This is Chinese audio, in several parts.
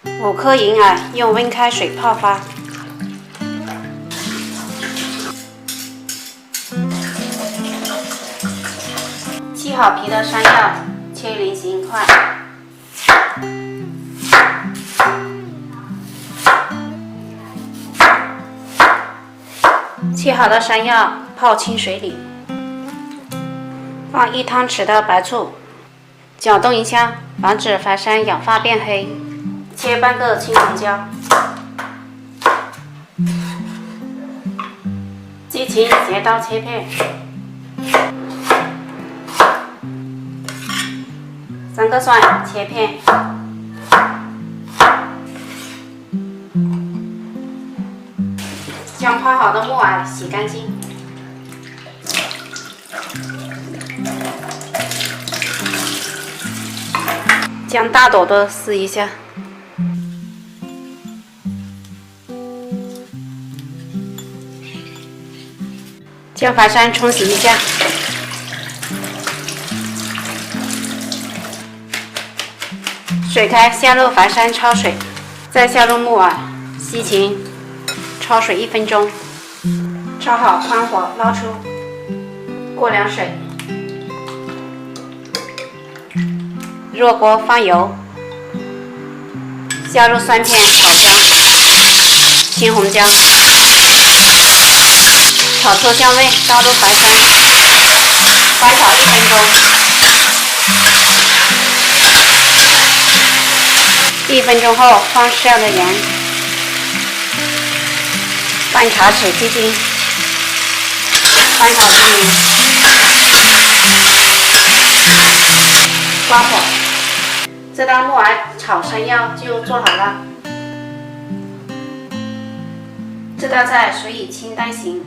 5颗银耳用温开水泡发。切好皮的山药切菱形块。切好的山药泡清水里，放1汤匙的白醋，搅动一下，防止淮山氧化变黑。切半个青红椒，鸡芹斜刀切片，3个蒜切片，将泡好的木耳洗干净，将大朵的撕一下，将淮山冲洗一下，水开下入淮山焯水，再下入木耳、西芹，焯水1分钟，焯好关火捞出，过凉水。热锅放油，下入蒜片、炒姜、青红椒，炒出香味，倒入淮山，翻炒1分钟。1分钟后放适量的盐，半茶匙鸡精，翻炒均匀，关火。这道木耳炒山药就做好了。这道菜属于清淡型，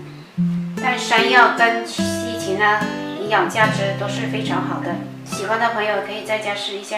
但山药跟西芹呢，营养价值都是非常好的。喜欢的朋友可以在家试一下。